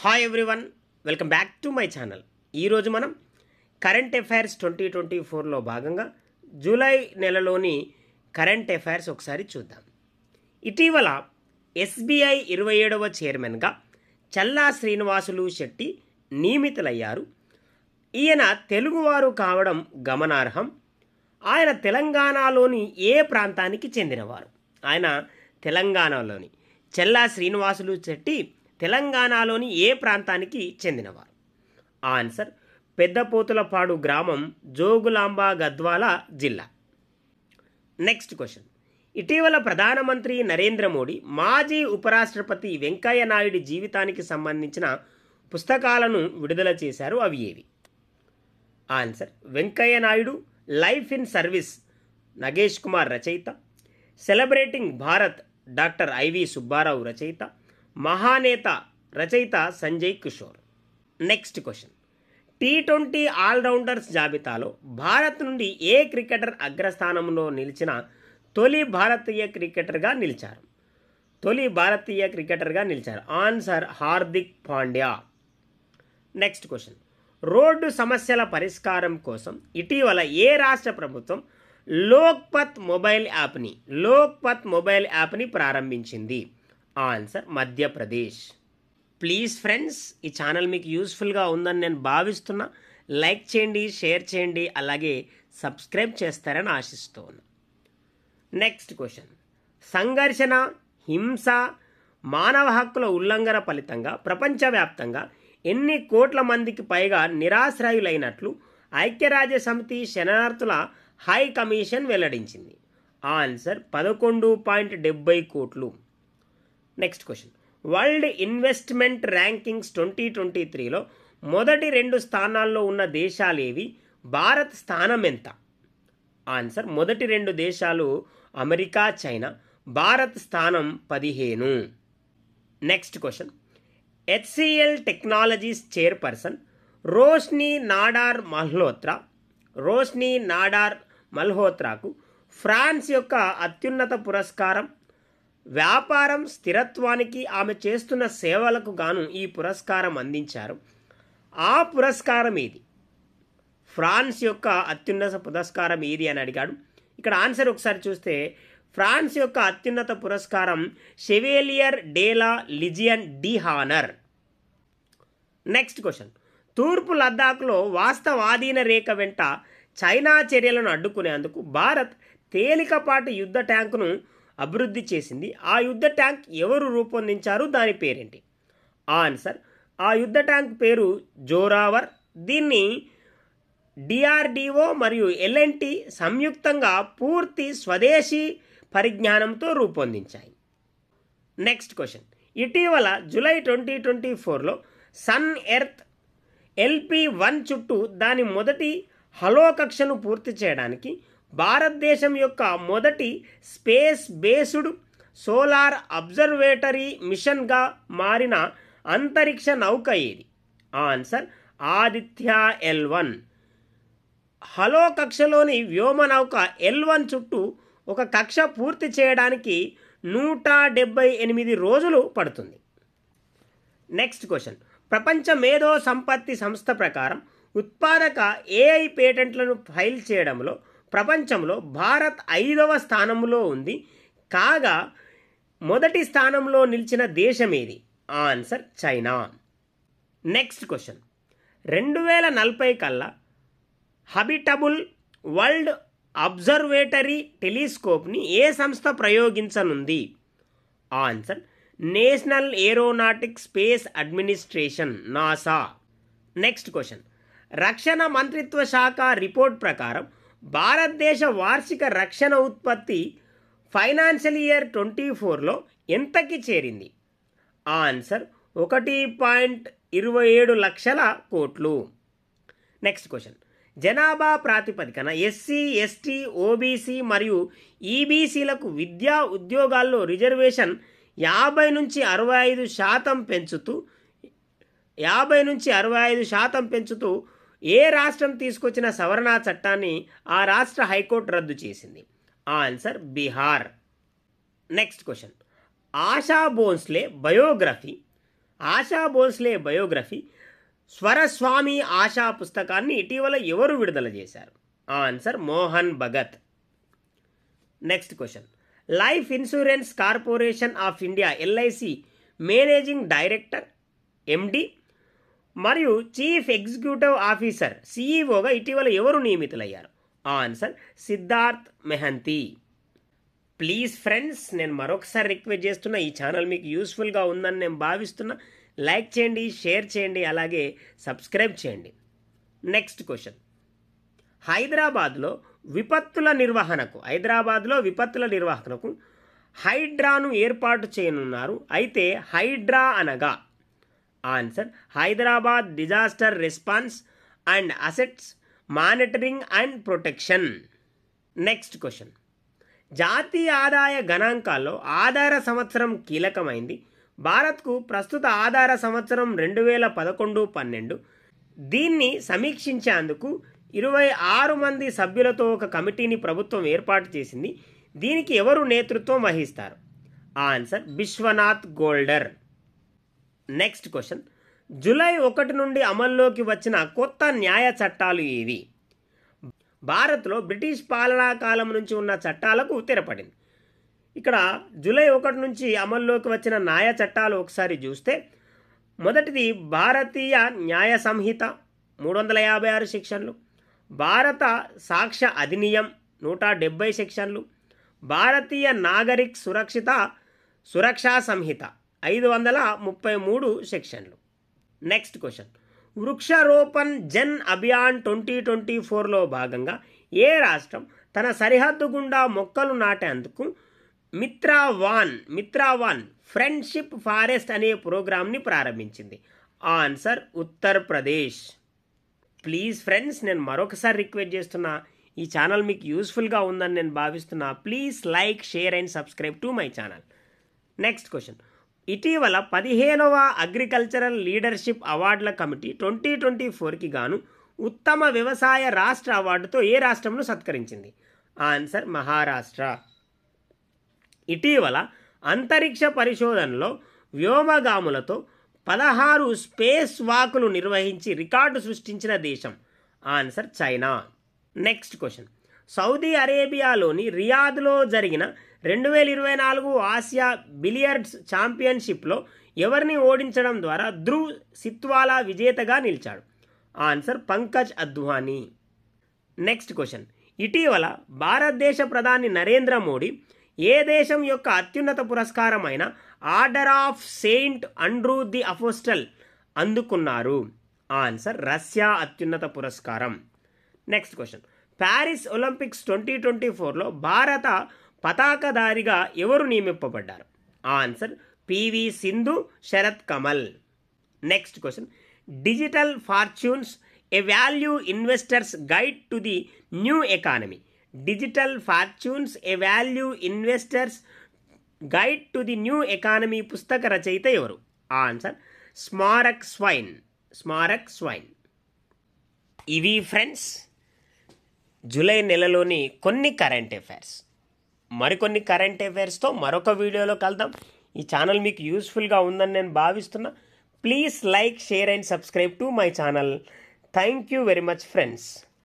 Hi everyone, welcome back to my channel. ఈరోజు మనం current affairs 2024లో భాగంగా జూలై నెలలోని కరెంట్ అఫైర్స్ ఒకసారి చూద్దాం. ఇటీవల ఎస్బీఐ 27వ చైర్మన్గా చల్లా శ్రీనివాసులు శెట్టి నియమితులయ్యారు. ఈయన తెలుగువారు కావడం గమనార్హం. ఆయన తెలంగాణలోని ఏ ప్రాంతానికి చెందినవారు? ఆయన తెలంగాణలోని చల్లా శ్రీనివాసులు శెట్టి తెలంగాణలోని ఏ ప్రాంతానికి చెందినవారు? ఆన్సర్ పెద్దపోతులపాడు గ్రామం, జోగులాంబ గద్వాల జిల్లా. Next question. ఇటీవల ప్రధానమంత్రి నరేంద్ర మోడీ మాజీ ఉపరాష్ట్రపతి వెంకయ్య నాయుడు జీవితానికి సంబంధించిన పుస్తకాలను విడుదల చేశారు. అవి ఏవి? Answer Venkaiah Naidu life in service, Nagesh Kumar రచయిత. Celebrating Bharat, doctor IV Subbarao రచయిత. మహానేత రచయిత Sanjay Kishore. Next question. T20 allrounders జాబితాలో భారత్ నుండి ఏ క్రికెటర్ అగ్రస్థానంలో నిలిచిన తొలి భారతీయ క్రికెటర్గా నిలిచారు? Answer Hardik Pandya. Next question. Road సమస్యల పరిష్కారం కోసం ఇటీవల ఏ రాష్ట్ర ప్రభుత్వం లోక్పత్ మొబైల్ యాప్ని ప్రారంభించింది? ఆన్సర్ మధ్యప్రదేశ్. ప్లీజ్ ఫ్రెండ్స్, ఈ ఛానల్ మీకు యూస్ఫుల్గా ఉందని నేను భావిస్తున్నా. లైక్ చేయండి, షేర్ చేయండి, అలాగే సబ్స్క్రైబ్ చేస్తారని ఆశిస్తూ ఉన్నా. Next question. సంఘర్షణ, హింస, మానవ హక్కుల ఉల్లంఘన ఫలితంగా ప్రపంచవ్యాప్తంగా ఎన్ని కోట్ల మందికి పైగా నిరాశ్రయులైనట్లు ఐక్యరాజ్య సమితి శరణార్థుల హై కమిషన్ వెల్లడించింది? ఆన్సర్ 11.70 కోట్లు. Next question. World investment rankings 2023లో మొదటి 2 స్థానాల్లో ఉన్న దేశాలేవి? భారత్ స్థానం ఎంత? ఆన్సర్ మొదటి 2 దేశాలు అమెరికా, చైనా. భారత్ స్థానం 15. Next question. HCL technologies chairperson Roshni Nadar మల్హోత్రాకు ఫ్రాన్స్ యొక్క అత్యున్నత పురస్కారం, వ్యాపారం స్థిరత్వానికి ఆమె చేస్తున్న సేవలకు గాను ఈ పురస్కారం అందించారు. ఆ పురస్కారం ఏది? ఫ్రాన్స్ యొక్క అత్యున్నత పురస్కారం ఏది అని అడిగాడు. ఇక్కడ ఆన్సర్ ఒకసారి చూస్తే ఫ్రాన్స్ యొక్క అత్యున్నత పురస్కారం షెవేలియర్ డేలా లిజియన్ డి హానర్. Next question. తూర్పు లద్దాఖ్లో వాస్తవాధీన రేఖ వెంట చైనా చర్యలను అడ్డుకునేందుకు భారత్ తేలికపాటి యుద్ధ ట్యాంకును అభివృద్ధి చేసింది. ఆ యుద్ధ ట్యాంక్ ఎవరు రూపొందించారు? దాని పేరేంటి? ఆన్సర్ ఆ యుద్ధ ట్యాంక్ పేరు జోరావర్. దీన్ని DRDO మరియు L&T సంయుక్తంగా పూర్తి స్వదేశీ పరిజ్ఞానంతో రూపొందించాయి. Next question. ఇటీవల జూలై 2024లో సన్ ఎర్త్ LP1 చుట్టూ దాని మొదటి హలో కక్షను పూర్తి చేయడానికి భారతదేశం యొక్క మొదటి స్పేస్ బేస్డ్ సోలార్ అబ్జర్వేటరీ మిషన్గా మారిన అంతరిక్ష నౌక ఏది? Answer Aditya L1. హలో కక్షలోని వ్యోమనౌక L1 చుట్టూ ఒక కక్ష పూర్తి చేయడానికి 178 రోజులు పడుతుంది. Next question. ప్రపంచ మేధో సంపత్తి సంస్థ ప్రకారం ఉత్పాదక AI పేటెంట్లను ఫైల్ చేయడంలో ప్రపంచంలో భారత్ 5వ స్థానంలో ఉంది. కాగా మొదటి స్థానంలో నిలిచిన దేశం ఏది? Answer China. Next question. 2040 కల్లా హబిటబుల్ వరల్డ్ అబ్జర్వేటరీ టెలిస్కోప్ని ఏ సంస్థ ప్రయోగించనుంది? ఆన్సర్ national aeronautic space administration, NASA. Next question. రక్షణ మంత్రిత్వ శాఖ రిపోర్ట్ ప్రకారం భారతదేశ వార్షిక రక్షణ ఉత్పత్తి ఫైనాన్షియల్ ఇయర్ 24లో ఎంతకి చేరింది? ఆన్సర్ 1.27 లక్షల కోట్లు. Next question. జనాభా ప్రాతిపదికన SC, ST, OBC మరియు EBCలకు విద్యా ఉద్యోగాల్లో రిజర్వేషన్ 50 నుంచి 65% పెంచుతూ ఏ రాష్ట్రం తీసుకొచ్చిన సవరణ చట్టాన్ని ఆ రాష్ట్ర హైకోర్టు రద్దు చేసింది? Answer Bihar. Next question. Asha Bhonsle biography Asha Bhosle biography స్వరస్వామి ఆశా పుస్తకాన్ని ఇటీవల ఎవరు విడుదల చేశారు? Answer Mohan Bhagat. Next question. Life insurance corporation of India LIC managing director MD మరియు చీఫ్ ఎగ్జిక్యూటివ్ ఆఫీసర్ సిఈఓగా ఇటీవల ఎవరు నియమితులయ్యారు? Answer Siddharth Mohanty. Please friends, నేను మరొకసారి రిక్వెస్ట్ చేస్తున్నా, ఈ ఛానల్ మీకు యూస్ఫుల్గా ఉందని నేను భావిస్తున్నా. లైక్ చేయండి, షేర్ చేయండి, అలాగే సబ్స్క్రైబ్ చేయండి. Next question. హైదరాబాద్లో విపత్తుల నిర్వహణకు హైడ్రాను ఏర్పాటు చేయనున్నారు. అయితే హైడ్రా అనగా? Answer Hyderabad disaster response and assets monitoring and protection. Next question. జాతీయ ఆదాయ గణాంకాల్లో ఆధార సంవత్సరం కీలకమైంది. భారత్కు ప్రస్తుత ఆధార సంవత్సరం 2011-12. దీన్ని సమీక్షించేందుకు 26 మంది సభ్యులతో ఒక కమిటీని ప్రభుత్వం ఏర్పాటు చేసింది. దీనికి ఎవరు నేతృత్వం వహిస్తారు? Answer Biswanath Goldar. Next question. July 1 నుండి అమల్లోకి వచ్చిన కొత్త న్యాయ చట్టాలు ఏవి? భారత్లో బ్రిటిష్ పాలనా కాలం నుంచి ఉన్న చట్టాలకు తెరపడింది. ఇక్కడ జూలై 1 నుంచి అమల్లోకి వచ్చిన న్యాయ చట్టాలు ఒకసారి చూస్తే, మొదటిది భారతీయ న్యాయ సంహిత 356 సెక్షన్లు, భారత సాక్ష్య అధినియం 170 సెక్షన్లు, భారతీయ నాగరిక్ సురక్షా సంహిత 533 సెక్షన్లు. Next question. వృక్షారోపణ్ జన్ అభియాన్ 2024లో భాగంగా ఏ రాష్ట్రం తన సరిహద్దు గుండా మొక్కలు నాటేందుకు మిత్రావాన్ ఫ్రెండ్షిప్ ఫారెస్ట్ అనే ప్రోగ్రామ్ని ప్రారంభించింది? ఆన్సర్ ఉత్తరప్రదేశ్. ప్లీజ్ ఫ్రెండ్స్, నేను మరొకసారి రిక్వెస్ట్ చేస్తున్నా, ఈ ఛానల్ మీకు యూస్ఫుల్గా ఉందని నేను భావిస్తున్నా. Please like, share and subscribe to my channel. Next question. ఇటీవల 15వ అగ్రికల్చరల్ లీడర్షిప్ అవార్డుల కమిటీ 2024కి గాను ఉత్తమ వ్యవసాయ రాష్ట్ర అవార్డుతో ఏ రాష్ట్రంను సత్కరించింది? ఆన్సర్ మహారాష్ట్ర. ఇటీవల అంతరిక్ష పరిశోధనలో వ్యోమగాములతో 16 స్పేస్ వాకులు నిర్వహించి రికార్డు సృష్టించిన దేశం? Answer China. Next question. Saudi అరేబియాలోని రియాద్లో జరిగిన 2024 ఆసియా బిలియర్డ్స్ ఛాంపియన్షిప్లో ఎవరిని ఓడించడం ద్వారా ధ్రువ్ సిత్వాలా విజేతగా నిలిచాడు? Answer Pankaj Advani. Next question. ఇటీవల భారతదేశ ప్రధాని నరేంద్ర మోడీ ఏ దేశం యొక్క అత్యున్నత పురస్కారమైన order of Saint Andrew the apostle అందుకున్నారు? ఆన్సర్ రష్యా అత్యున్నత పురస్కారం. Next question. ప్యారిస్ ఒలింపిక్స్ 2024లో భారత పతాకధారిగా ఎవరు నియమింపబడ్డారు? Answer PV Sindhu, Sharath Kamal. Next question. Digital fortunes a value investors guide to the new economy. Digital fortunes a value investors guide to the new economy పుస్తక రచయిత ఎవరు? Answer Smarak swine. ఇవి ఫ్రెండ్స్ జూలై నెలలోని కొన్ని కరెంట్ అఫైర్స్. మరికొన్ని కరెంట్ అఫైర్స్తో మరొక వీడియోలో కలుద్దాం. ఈ ఛానల్ మీకు యూస్ఫుల్గా ఉందని నేను భావిస్తున్నా. Please like, share and subscribe to my channel. Thank you very much friends.